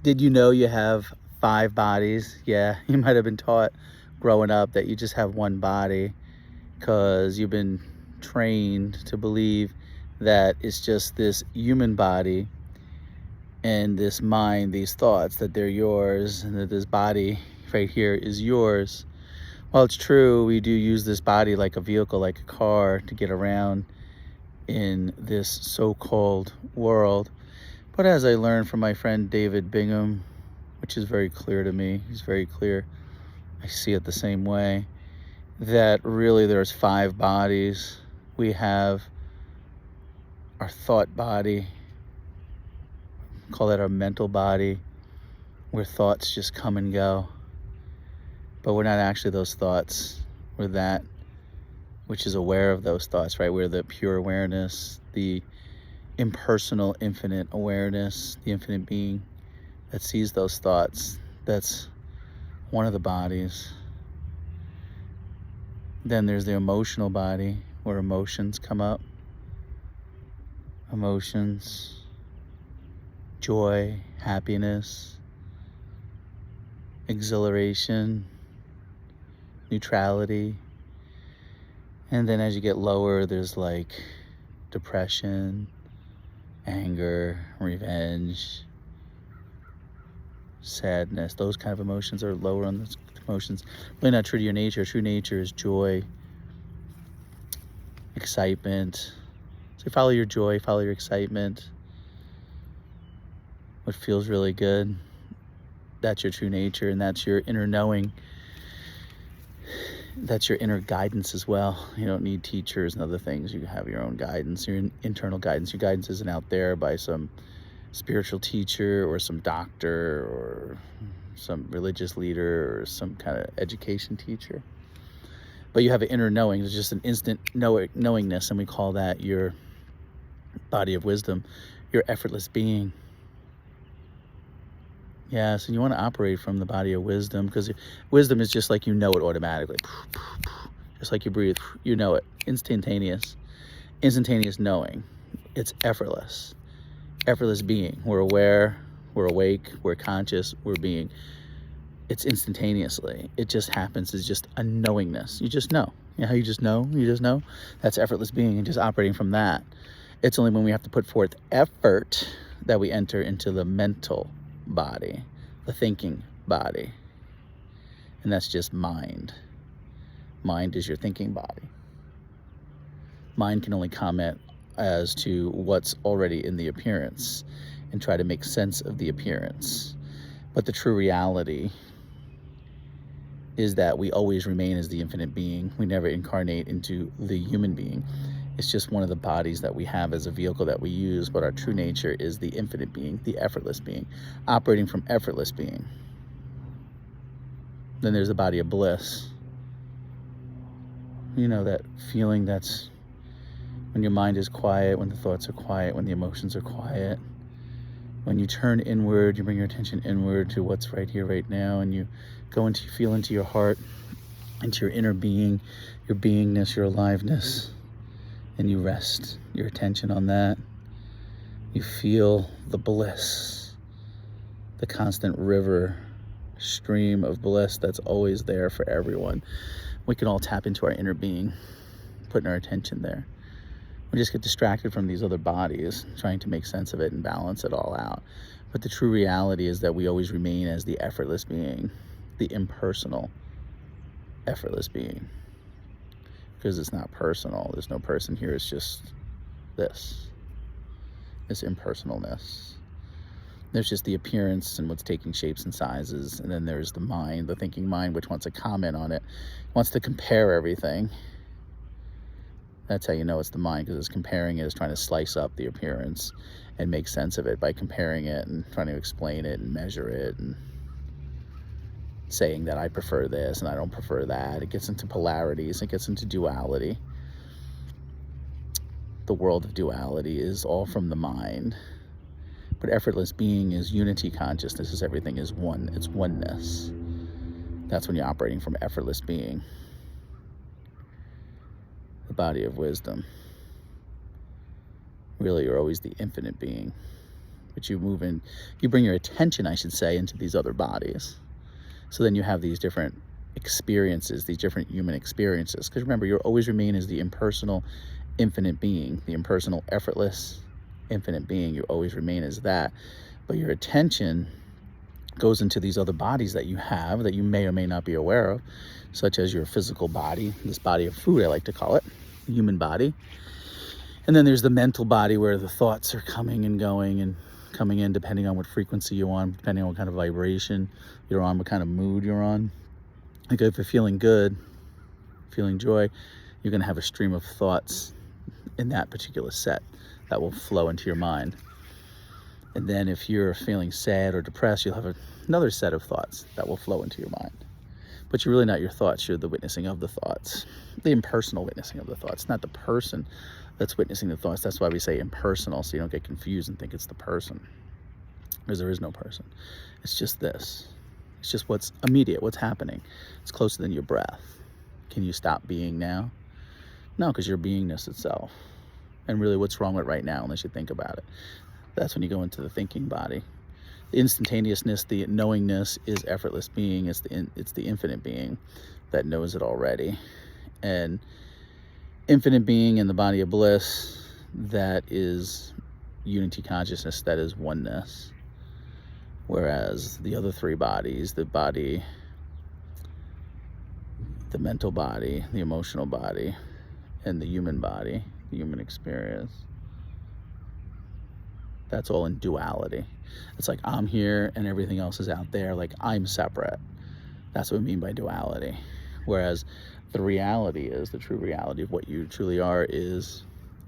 Did you know you have 5 bodies? Yeah, you might have been taught growing up that you just have one body because you've been trained to believe that it's just this human body and this mind, these thoughts, that they're yours, and that this body right here is yours. While it's true, we do use this body like a vehicle, like a car, to get around in this so-called world. But as I learned from my friend David Bingham, which is very clear to me, he's very clear, I see it the same way, that really there's 5 bodies. We have our thought body, call that our mental body, where thoughts just come and go. But we're not actually those thoughts. We're that which is aware of those thoughts, right? We're the pure awareness, the impersonal, infinite awareness, the infinite being that sees those thoughts. That's one of the bodies. Then there's the emotional body, where emotions come up. Emotions, joy, happiness, exhilaration, neutrality. And then as you get lower, there's like depression, anger, revenge, sadness. Those kind of emotions are lower on the emotions. Really not true to your nature. True nature is joy, excitement. So follow your joy, follow your excitement. What feels really good, that's your true nature, and that's your inner knowing. That's your inner guidance as well. You don't need teachers and other things. You have your own guidance, your internal guidance. Your guidance isn't out there by some spiritual teacher or some doctor or some religious leader or some kind of education teacher. But you have an inner knowing. It's just an instant knowingness, and we call that your body of wisdom, your effortless being. Yeah, so you want to operate from the body of wisdom, because wisdom is just like you know it automatically. Just like you breathe, you know it. Instantaneous knowing. It's effortless. Effortless being. We're aware, we're awake, we're conscious, we're being. It's instantaneously. It just happens. It's just a knowingness. You just know. You know how you just know? You just know? That's effortless being, and just operating from that. It's only when we have to put forth effort that we enter into the mental body, the thinking body. And that's just mind. Mind is your thinking body. Mind can only comment as to what's already in the appearance and try to make sense of the appearance. But the true reality is that we always remain as the infinite being. We never incarnate into the human being. It's just one of the bodies that we have as a vehicle that we use, but our true nature is the infinite being, the effortless being, operating from effortless being. Then there's the body of bliss. You know, that feeling that's when your mind is quiet, when the thoughts are quiet, when the emotions are quiet. When you turn inward, you bring your attention inward to what's right here, right now, and you feel into your heart, into your inner being, your beingness, your aliveness, and you rest your attention on that. You feel the bliss, the constant river, stream of bliss that's always there for everyone. We can all tap into our inner being, putting our attention there. We just get distracted from these other bodies, trying to make sense of it and balance it all out. But the true reality is that we always remain as the effortless being, the impersonal, effortless being. Because it's not personal. There's no person here. It's just this impersonalness. There's just the appearance and what's taking shapes and sizes. And then there's the mind, the thinking mind, which wants to comment on it, wants to compare everything. That's how you know it's the mind, because it's comparing it, it's trying to slice up the appearance and make sense of it by comparing it and trying to explain it and measure it and saying that I prefer this and I don't prefer that. It gets into polarities, it gets into duality. The world of duality is all from the mind. But effortless being is unity consciousness, is everything is one, it's oneness. That's when you're operating from effortless being. The body of wisdom. Really, you're always the infinite being, But you bring your attention, I should say, into these other bodies. So then you have these different experiences, these different human experiences. Because remember, you always remain as the impersonal, infinite being, the impersonal, effortless, infinite being. You always remain as that. But your attention goes into these other bodies that you have that you may or may not be aware of, such as your physical body, this body of food, I like to call it, the human body. And then there's the mental body, where the thoughts are coming and going and coming in depending on what frequency you're on, depending on what kind of vibration you're on, what kind of mood you're on. Like if you're feeling good, feeling joy, you're going to have a stream of thoughts in that particular set that will flow into your mind. And then if you're feeling sad or depressed, you'll have another set of thoughts that will flow into your mind. But you're really not your thoughts, you're the witnessing of the thoughts, the impersonal witnessing of the thoughts, not the person that's witnessing the thoughts. That's why we say impersonal, so you don't get confused and think it's the person, because there is no person. It's just this. It's just what's immediate, what's happening. It's closer than your breath. Can you stop being now? No, because you're beingness itself. And really, what's wrong with right now, unless you think about it? That's when you go into the thinking body. The instantaneousness, the knowingness is effortless being. It's the infinite being that knows it already. And infinite being in the body of bliss, that is unity consciousness, that is oneness. Whereas the other three bodies, the body, the mental body, the emotional body, and the human body, the human experience, that's all in duality. It's like I'm here and everything else is out there, like I'm separate. That's what we mean by duality. Whereas the reality is, the true reality of what you truly are is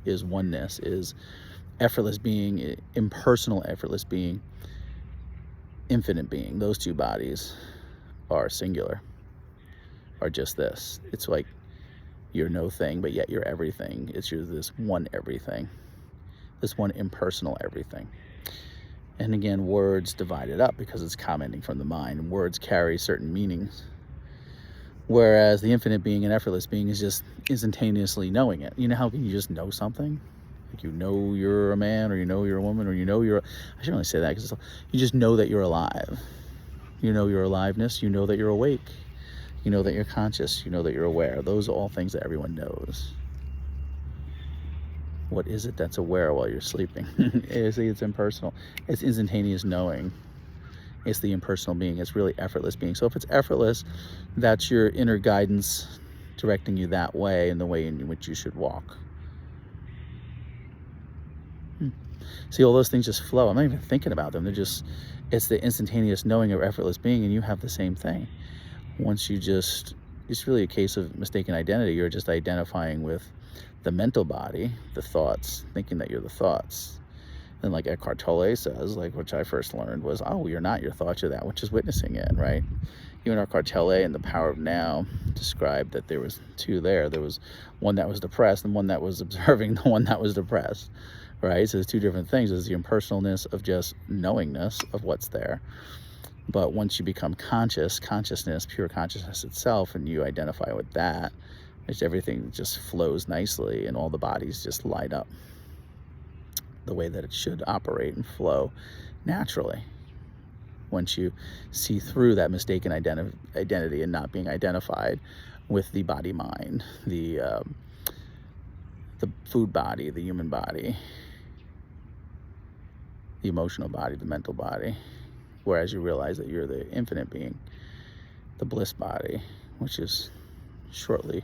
oneness, is effortless being, impersonal effortless being, infinite being. Those two bodies are singular, are just this. It's like you're no thing, but yet you're everything. You're this one everything, this one impersonal everything. And again, words divide it up because it's commenting from the mind. Words carry certain meanings. Whereas the infinite being and effortless being is just instantaneously knowing it. You know how can you just know something? Like you know you're a man, or you know you're a woman, or you know I shouldn't really say that, because you just know that you're alive. You know your aliveness. You know that you're awake. You know that you're conscious. You know that you're aware. Those are all things that everyone knows. What is it that's aware while you're sleeping? It's impersonal. It's instantaneous knowing. It's the impersonal being. It's really effortless being. So if it's effortless, that's your inner guidance directing you that way, in the way in which you should walk. See, all those things just flow. I'm not even thinking about them. It's the instantaneous knowing of effortless being, and you have the same thing. Once it's really a case of mistaken identity. You're just identifying with the mental body, the thoughts, thinking that you're the thoughts. And like Eckhart Tolle says, like, which I first learned was, oh, you're not your thoughts, you're that which is witnessing it, right? Even Eckhart Tolle in The Power of Now described that there was two there. There was one that was depressed and one that was observing the one that was depressed, right? So there's two different things. There's the impersonalness of just knowingness of what's there. But once you become consciousness, pure consciousness itself, and you identify with that, everything just flows nicely and all the bodies just light up the way that it should operate and flow naturally. Once you see through that mistaken identity and not being identified with the body-mind, the food body, the human body, the emotional body, the mental body, whereas you realize that you're the infinite being, the bliss body, which is shortly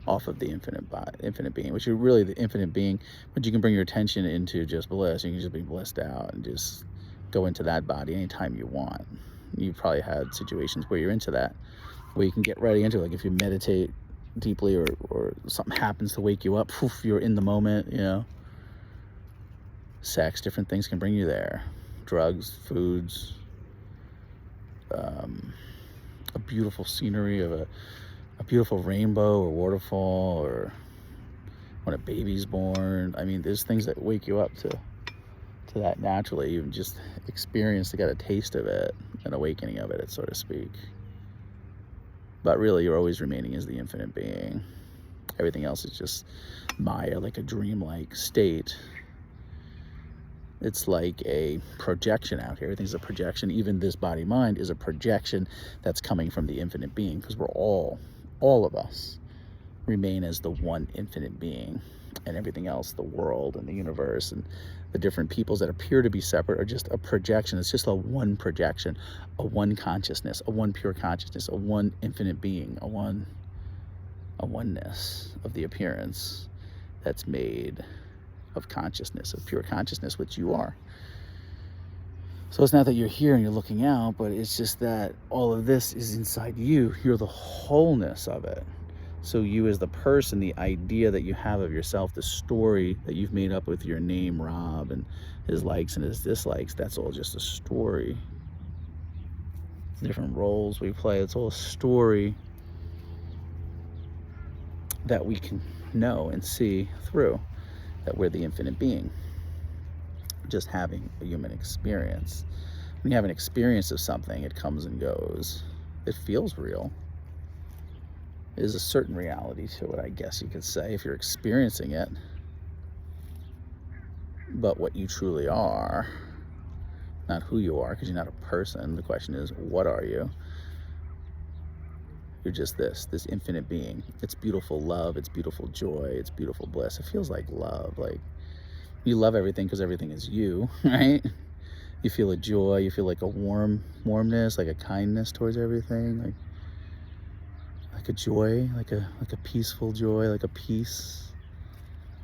off of the infinite being, which is really the infinite being, but you can bring your attention into just bliss. You can just be blissed out and just go into that body anytime you want. You've probably had situations where you're into that, where you can get ready into it. Like if you meditate deeply, or something happens to wake you up, poof, you're in the moment, you know. Sex, different things can bring you there. Drugs, foods, a beautiful scenery of a beautiful rainbow or waterfall, or when a baby's born. I mean, there's things that wake you up to that naturally. You've just experienced to get a taste of it, an awakening of it, so to speak. But really, you're always remaining as the infinite being. Everything else is just Maya, like a dreamlike state. It's like a projection out here. Everything's a projection. Even this body mind is a projection that's coming from the infinite being, because we're all of us remain as the one infinite being, and everything else, the world and the universe and the different peoples that appear to be separate, are just a projection. It's just a one projection, a one consciousness, a one pure consciousness, a one infinite being, a oneness of the appearance that's made of consciousness, of pure consciousness, which you are. So it's not that you're here and you're looking out, but it's just that all of this is inside you. You're the wholeness of it. So you as the person, the idea that you have of yourself, the story that you've made up with your name, Rob, and his likes and his dislikes, that's all just a story. The different roles we play, it's all a story that we can know and see through, that we're the infinite being, just having a human experience. When you have an experience of something, it comes and goes. It feels real. There's a certain reality to it, I guess you could say, if you're experiencing it. But what you truly are, not who you are, because you're not a person. The question is, what are you? You're just this infinite being. It's beautiful love, it's beautiful joy, it's beautiful bliss. It feels like love. Like, you love everything because everything is you, right? You feel a joy, you feel like a warmness, like a kindness towards everything, like a joy, like a peaceful joy, like a peace,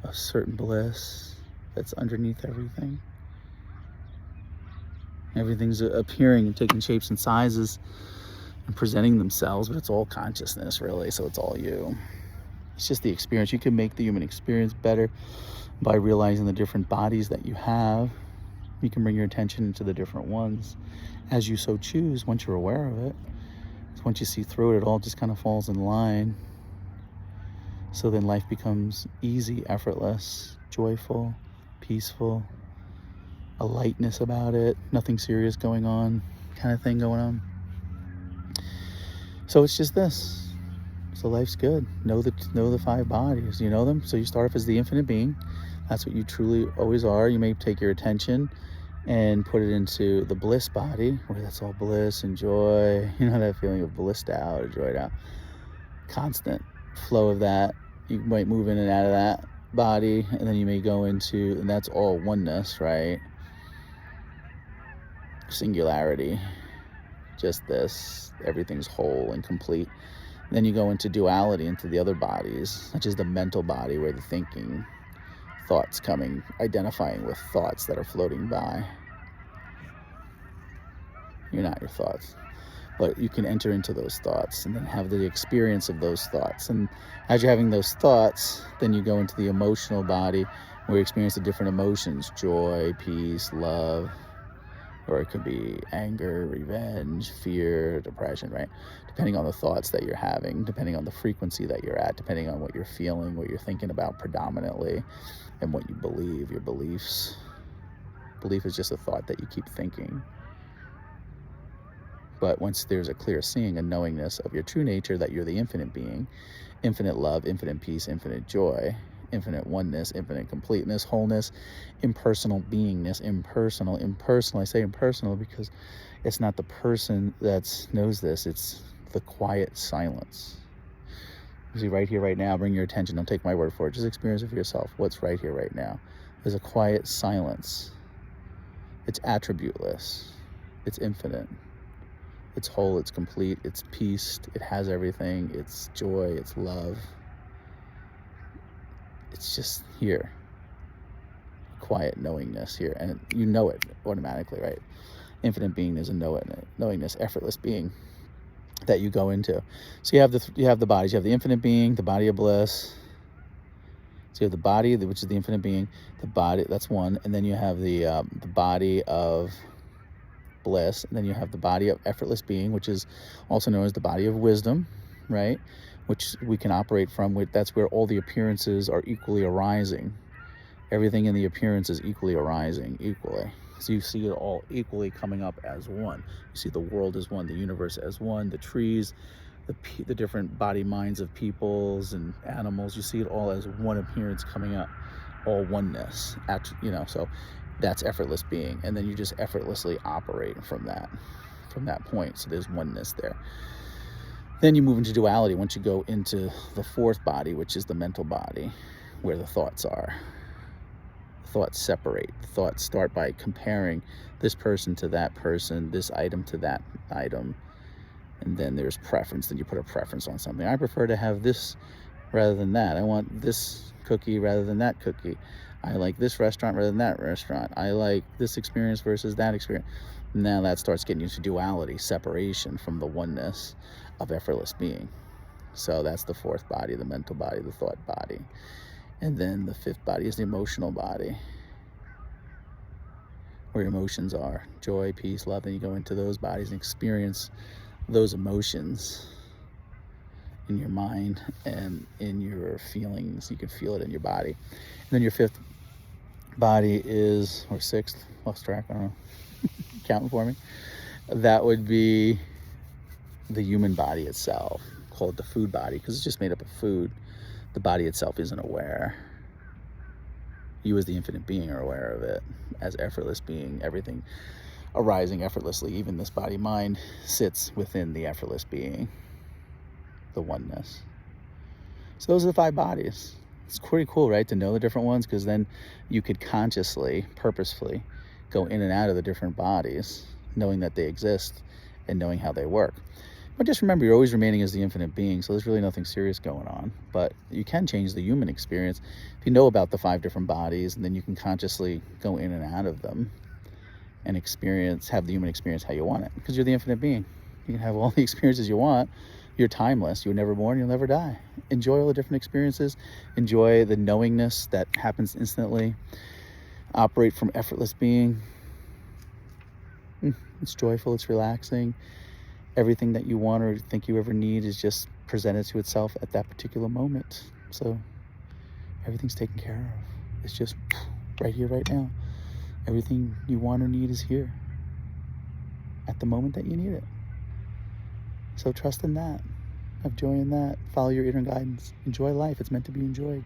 a certain bliss that's underneath everything. Everything's appearing and taking shapes and sizes and presenting themselves, but it's all consciousness, really. So it's all you. It's just the experience. You can make the human experience better by realizing the different bodies that you have. You can bring your attention into the different ones as you so choose, once you're aware of it. Once you see through it, it all just kind of falls in line. So then life becomes easy, effortless, joyful, peaceful, a lightness about it, nothing serious going on, kind of thing going on. So it's just this. So life's good. Know the 5 bodies. You know them. So you start off as the infinite being. That's what you truly always are. You may take your attention and put it into the bliss body, where that's all bliss and joy. You know, that feeling of blissed out or joyed out. Constant flow of that. You might move in and out of that body, and then you may go into, and that's all oneness, right? Singularity. Just this. Everything's whole and complete. Then you go into duality, into the other bodies, such as the mental body, where the thinking, thoughts coming, identifying with thoughts that are floating by. You're not your thoughts, but you can enter into those thoughts and then have the experience of those thoughts. And as you're having those thoughts, then you go into the emotional body, where you experience the different emotions: joy, peace, love, or it could be anger, revenge, fear, depression, right? Depending on the thoughts that you're having, depending on the frequency that you're at, depending on what you're feeling, what you're thinking about predominantly, and what you believe, your beliefs. Belief is just a thought that you keep thinking. But once there's a clear seeing, a knowingness of your true nature, that you're the infinite being, infinite love, infinite peace, infinite joy, infinite oneness, infinite completeness, wholeness, impersonal beingness, impersonal. I say impersonal because it's not the person that knows this, it's the quiet silence. You see, right here, right now, bring your attention, don't take my word for it, just experience it for yourself. What's right here, right now? There's a quiet silence. It's attributeless. It's infinite. It's whole, it's complete, it's peace, it has everything, it's joy, it's love. It's just here. Quiet knowingness here, and you know it automatically, right? Infinite beingness and knowingness, effortless being that you go into. So you have the bodies. You have the infinite being, the body of bliss. So you have the body, which is the infinite being, the body, that's one, and then you have the body of bliss, and then you have the body of effortless being, which is also known as the body of wisdom, right? Which we can operate from. That's where all the appearances are equally arising. Everything in the appearance is equally arising, equally. So you see it all equally coming up as one. You see the world as one, the universe as one, the trees, the different body minds of peoples and animals. You see it all as one appearance coming up, all oneness. So that's effortless being. And then you just effortlessly operate from that point. So there's oneness there. Then you move into duality once you go into the fourth body, which is the mental body, where the thoughts are. Thoughts separate. Thoughts start by comparing this person to that person, this item to that item. And then there's preference. Then you put a preference on something. I prefer to have this rather than that. I want this cookie rather than that cookie. I like this restaurant rather than that restaurant. I like this experience versus that experience. Now that starts getting you to duality, separation from the oneness of effortless being. So that's the fourth body, the mental body, the thought body. And then the fifth body is the emotional body, where your emotions are joy, peace, love. Then you go into those bodies and experience those emotions in your mind and in your feelings. You can feel it in your body. And then your fifth body is, or sixth, lost track, I don't know, counting for me. That would be the human body itself, called the food body, because it's just made up of food. The body itself isn't aware. You as the infinite being are aware of it as effortless being, everything arising effortlessly. Even this body mind sits within the effortless being, the oneness. So those are the 5 bodies. It's pretty cool, right, to know the different ones, because then you could consciously, purposefully go in and out of the different bodies, knowing that they exist and knowing how they work. But just remember, you're always remaining as the infinite being, so there's really nothing serious going on. But you can change the human experience if you know about the 5 different bodies, and then you can consciously go in and out of them and have the human experience how you want it, because you're the infinite being. You can have all the experiences you want. You're timeless. You were never born. You'll never die. Enjoy all the different experiences. Enjoy the knowingness that happens instantly. Operate from effortless being. It's joyful. It's relaxing. Everything that you want or think you ever need is just presented to itself at that particular moment. So everything's taken care of. It's just right here, right now. Everything you want or need is here at the moment that you need it. So trust in that. Have joy in that. Follow your inner guidance. Enjoy life. It's meant to be enjoyed.